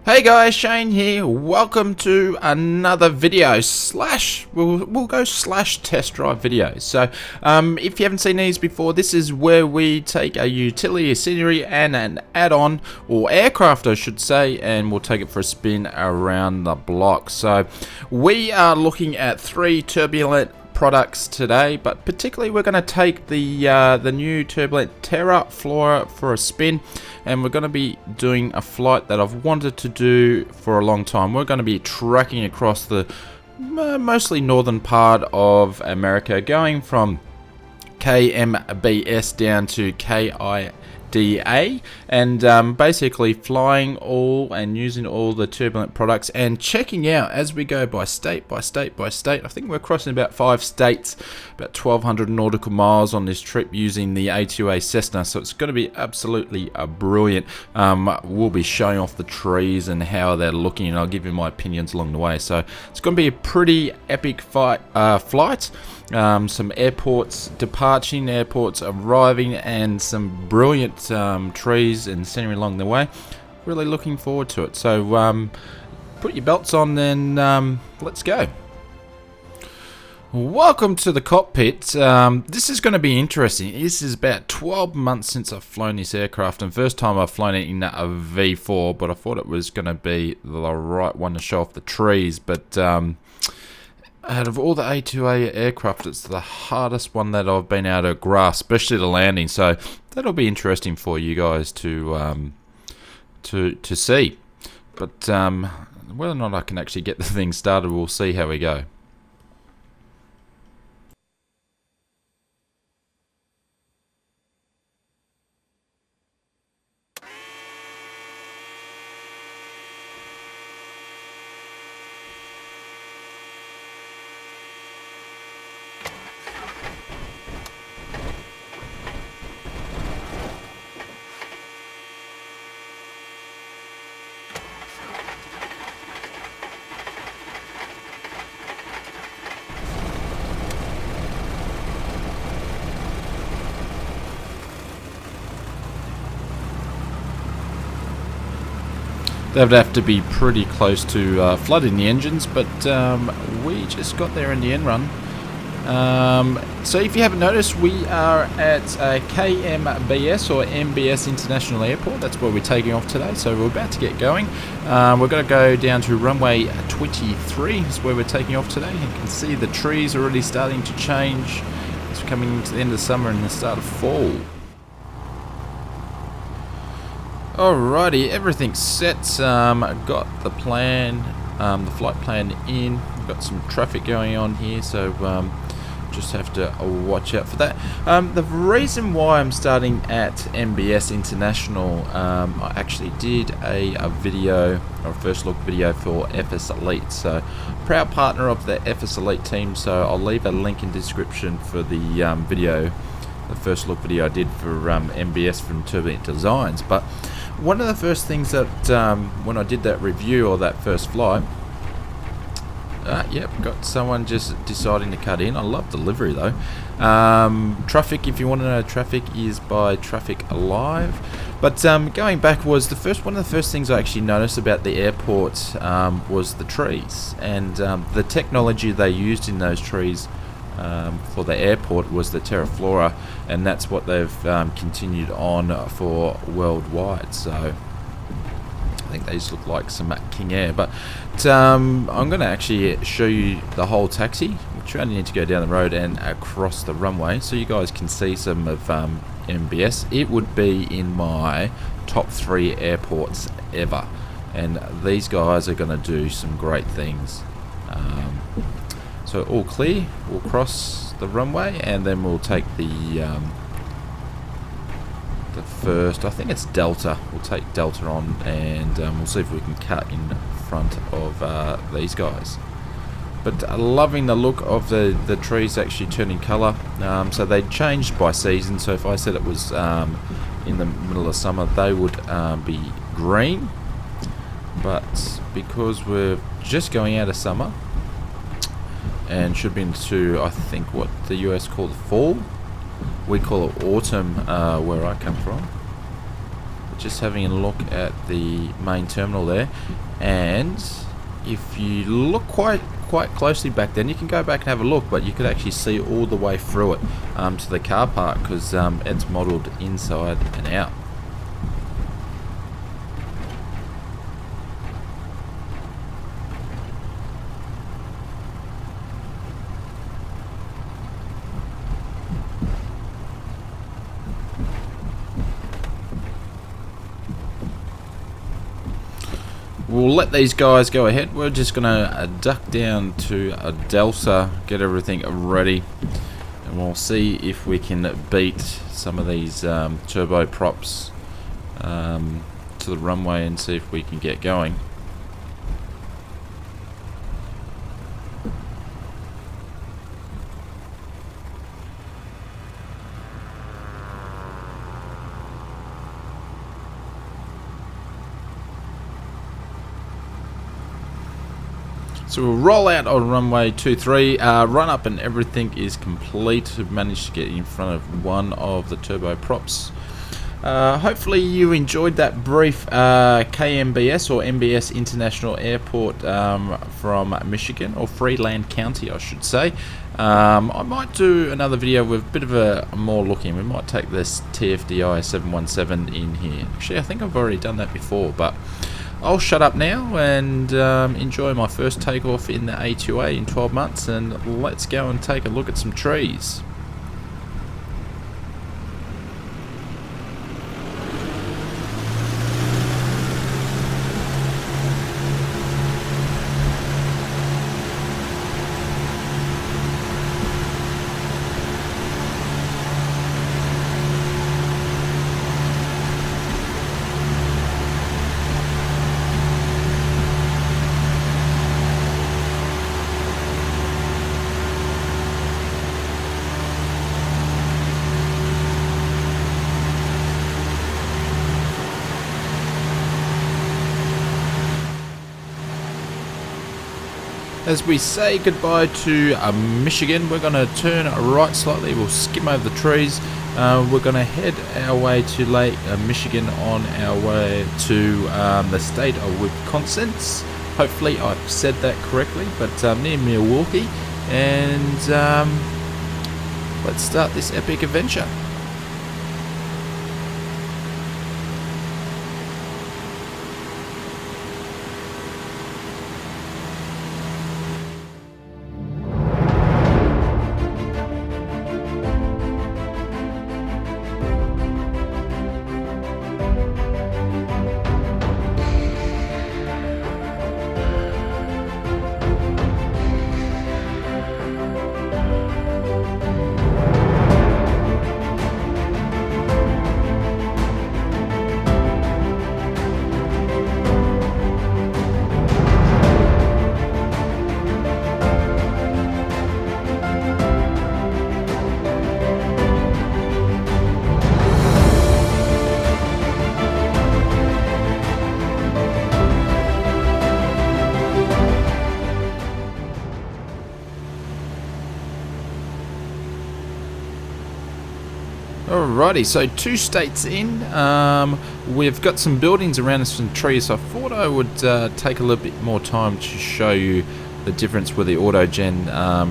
Hey guys, Shane here. Welcome to another video we'll go slash test drive videos. So if you haven't seen these before, this is where we take a utility, a scenery and an add-on, or aircraft I should say, and we'll take it for a spin around the block. So we are looking at 3 Turbulent products today, but particularly we're going to take the new Turbulent Terra Flora for a spin, and we're going to be doing a flight that I've wanted to do for a long time. We're going to be tracking across the mostly northern part of America, going from KMBS down to KIDA, and basically flying all and using all the Turbulent products and checking out as we go by state by state by state. I think we're crossing about 5 states, about 1,200 nautical miles on this trip using the A2A Cessna, so it's going to be absolutely brilliant. We'll be showing off the trees and how they're looking, and I'll give you my opinions along the way. So it's going to be a pretty epic flight. Some airports departing, airports arriving, and some brilliant trees and scenery along the way. Really looking forward to it. So put your belts on and let's go. Welcome to the cockpit. This is going to be interesting. This is about 12 months since I've flown this aircraft, and first time I've flown it in a V4, but I thought it was going to be the right one to show off the trees. But out of all the A2A aircraft, it's the hardest one that I've been able to grasp, especially the landing. So that'll be interesting for you guys to see. But whether or not I can actually get the thing started, we'll see how we go. They would have to be pretty close to flooding the engines, but we just got there in the end run. So if you haven't noticed, we are at KMBS or MBS International Airport. That's where we're taking off today, so we're about to get going. We're going to go down to runway 23 is where we're taking off today. You can see the trees are already starting to change. It's coming into the end of summer and the start of fall. Alrighty, everything's set. Got the plan, the flight plan in. We've got some traffic going on here, so just have to watch out for that. The reason why I'm starting at MBS International, I actually did a video, or a first look video for FSElite. So proud partner of the FSElite team. So I'll leave a link in the description for the video, the first look video I did for MBS from Turbulent Designs. But one of the first things that when I did that review or that first flight, yep, got someone just deciding to cut in. I love the livery though. Traffic, if you want to know traffic, is by Traffic Alive. But going back, was one of the first things I actually noticed about the airport was the trees, and the technology they used in those trees for the airport was the Terra Flora, and that's what they've continued on for worldwide. So I think they just look like some King Air. But I'm going to actually show you the whole taxi, which you only need to go down the road and across the runway, so you guys can see some of MBS. It would be in my top 3 airports ever, and these guys are going to do some great things. So all clear, we'll cross the runway, and then we'll take the first, I think it's Delta. We'll take Delta on, and we'll see if we can cut in front of these guys. But loving the look of the trees actually turning colour. So they changed by season, so if I said it was in the middle of summer, they would be green. But because we're just going out of summer, and should be into, I think, what the US call fall. We call it autumn where I come from. just having a look at the main terminal there, and if you look quite closely back then, you can go back and have a look, but you could actually see all the way through it to the car park, because it's modelled inside and out. We'll let these guys go ahead. We're just going to duck down to Delta, get everything ready, and we'll see if we can beat some of these turboprops to the runway and see if we can get going. So we'll roll out on runway 23, run up and everything is complete. We've managed to get in front of one of the turboprops. Hopefully you enjoyed that brief KMBS or MBS International Airport from Michigan, or Freeland County I should say. I might do another video with a bit of a more looking. We might take this TFDI 717 in here. Actually, I think I've already done that before, but I'll shut up now and enjoy my first takeoff in the A2A in 12 months, and let's go and take a look at some trees. As we say goodbye to Michigan, we're going to turn right slightly. We'll skim over the trees. We're going to head our way to Lake Michigan on our way to the state of Wisconsin. Hopefully I've said that correctly, but near Milwaukee. And let's start this epic adventure. Alrighty, so 2 states in, we've got some buildings around us and trees, so I thought I would take a little bit more time to show you the difference with the autogen.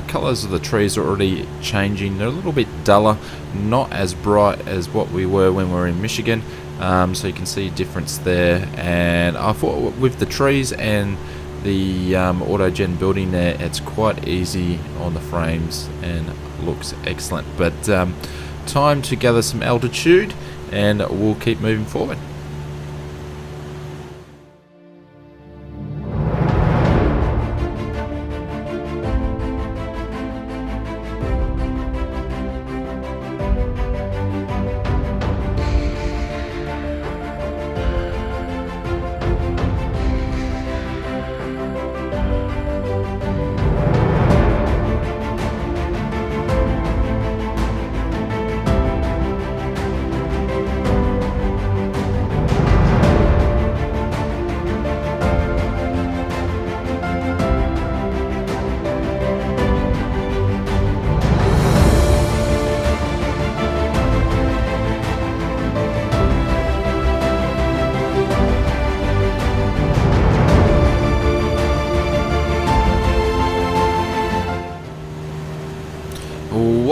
Colours of the trees are already changing. They're a little bit duller, not as bright as what we were when we were in Michigan, so you can see a difference there. And I thought with the trees and the autogen building there, it's quite easy on the frames and looks excellent. But time to gather some altitude and we'll keep moving forward.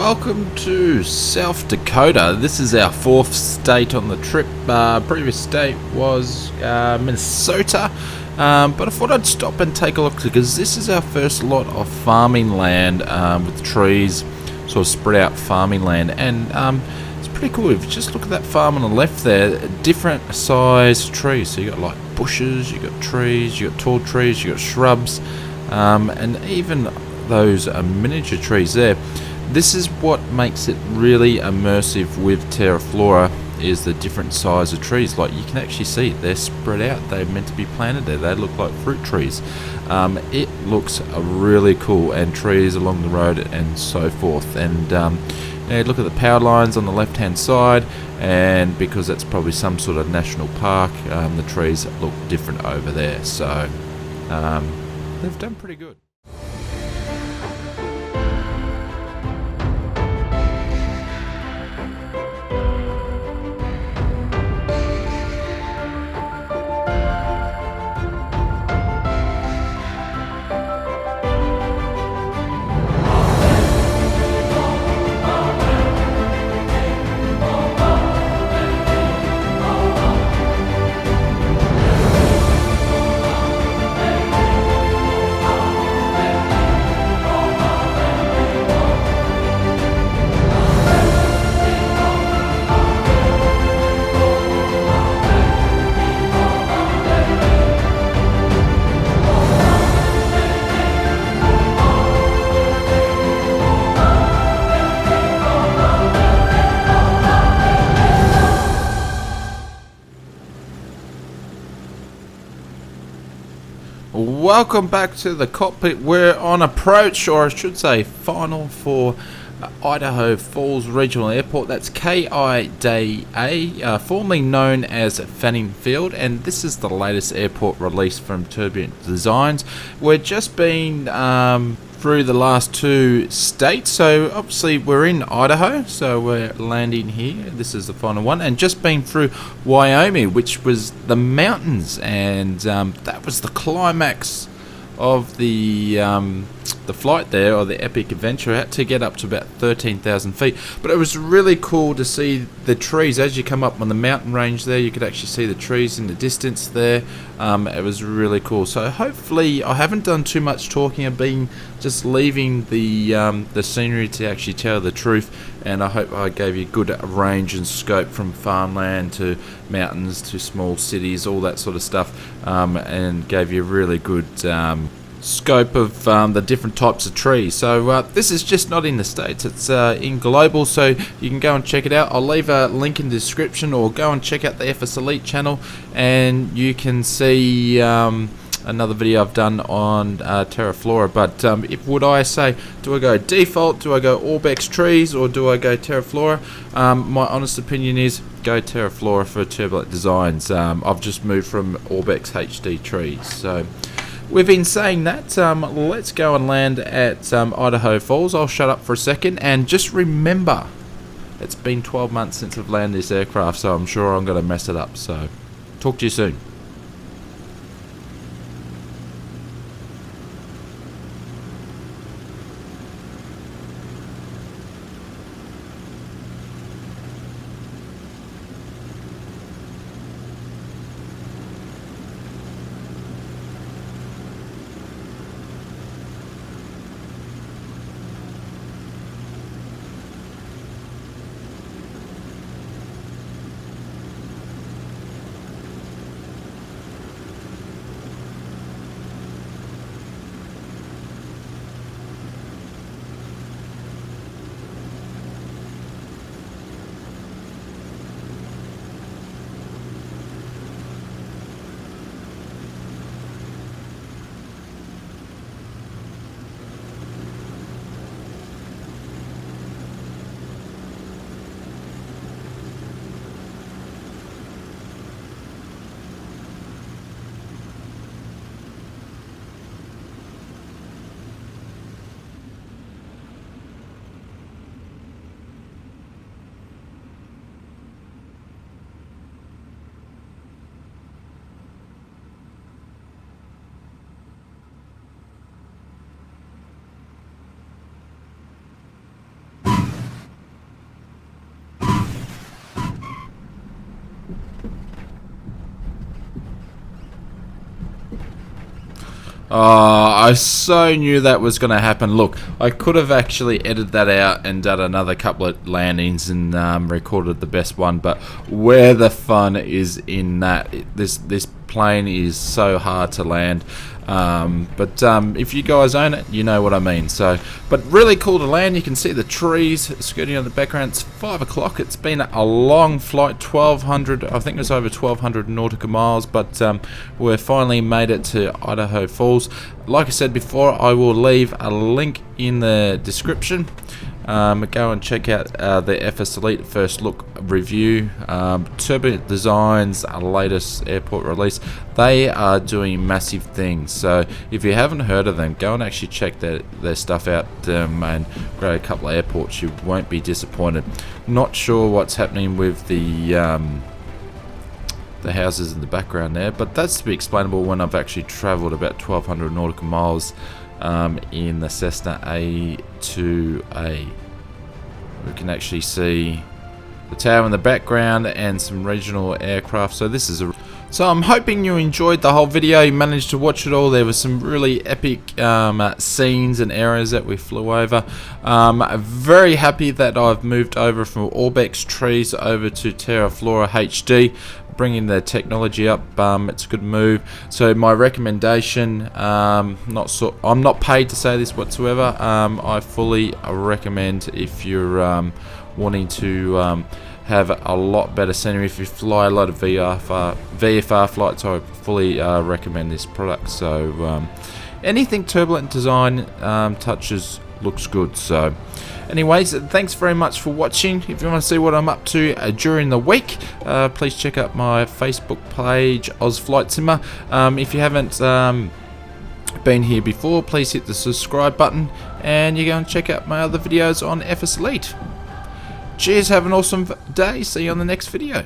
welcome to South Dakota. This is our fourth state on the trip. Previous state was Minnesota, but I thought I'd stop and take a look because this is our first lot of farming land with trees, sort of spread out farming land, and it's pretty cool. If you just look at that farm on the left there, different size trees. So you got like bushes, you got trees, you got tall trees, you got shrubs, and even those miniature trees there. This is what makes it really immersive with Terra Flora, is the different size of trees. Like you can actually see they're spread out, they're meant to be planted there, they look like fruit trees. It looks really cool, and trees along the road and so forth. And you look at the power lines on the left hand side, and because that's probably some sort of national park, the trees look different over there. So they've done pretty good. Welcome back to the cockpit. We're on approach, or I should say final, for Idaho Falls Regional Airport. That's KIDA, formerly known as Fanning Field, and this is the latest airport release from Turbulent Designs. We're just been through the last two states, so obviously we're in Idaho, so we're landing here. This is the final one, and just been through Wyoming, which was the mountains, and that was the climax of the flight there, or the epic adventure. I had to get up to about 13,000 feet, but it was really cool to see the trees as you come up on the mountain range there. You could actually see the trees in the distance there. It was really cool. So hopefully I haven't done too much talking. I've been just leaving the scenery to actually tell the truth, and I hope I gave you good range and scope from farmland to mountains to small cities, all that sort of stuff, and gave you really good scope of the different types of trees. So this is just not in the States, it's in global, so you can go and check it out. I'll leave a link in the description, or go and check out the FSElite channel, and you can see another video I've done on Terra Flora. But if would I say, do I go default, do I go Orbex trees, or do I go Terra Flora? My honest opinion is go Terra Flora for Turbulent Designs. I've just moved from Orbex HD trees. So we've been saying that, let's go and land at Idaho Falls. I'll shut up for a second, and just remember, it's been 12 months since I've landed this aircraft, so I'm sure I'm going to mess it up. So talk to you soon. I so knew that was going to happen. Look, I could have actually edited that out and done another couple of landings and recorded the best one, but where the fun is in that, this plane is so hard to land. But if you guys own it, you know what I mean. So, but really cool to land. You can see the trees skirting on the background. It's 5 o'clock. It's been a long flight, 1,200. I think it was over 1,200 nautical miles. But we finally made it to Idaho Falls. Like I said before, I will leave a link in the description. Go and check out the FSElite first look review. Turbulent Designs, latest airport release. They are doing massive things. So if you haven't heard of them, go and actually check their stuff out and grab a couple of airports. You won't be disappointed. Not sure what's happening with the houses in the background there, but that's to be explainable when I've actually travelled about 1,200 nautical miles in the Cessna A2A. We can actually see the tower in the background and some regional aircraft. So this is so I'm hoping you enjoyed the whole video. You managed to watch it all. There were some really epic scenes and areas that we flew over. Very happy that I've moved over from Orbex Trees over to Terra Flora HD, bringing the technology up. It's a good move. So my recommendation, I'm not paid to say this whatsoever. I fully recommend, if you're wanting to have a lot better scenery, if you fly a lot of VFR flights, I fully recommend this product. So anything Turbulent Design touches looks good. So anyways, thanks very much for watching. If you want to see what I'm up to during the week, please check out my Facebook page, Oz Flight Simmer. If you haven't been here before, please hit the subscribe button, and you go and check out my other videos on FSElite. Cheers, have an awesome day. See you on the next video.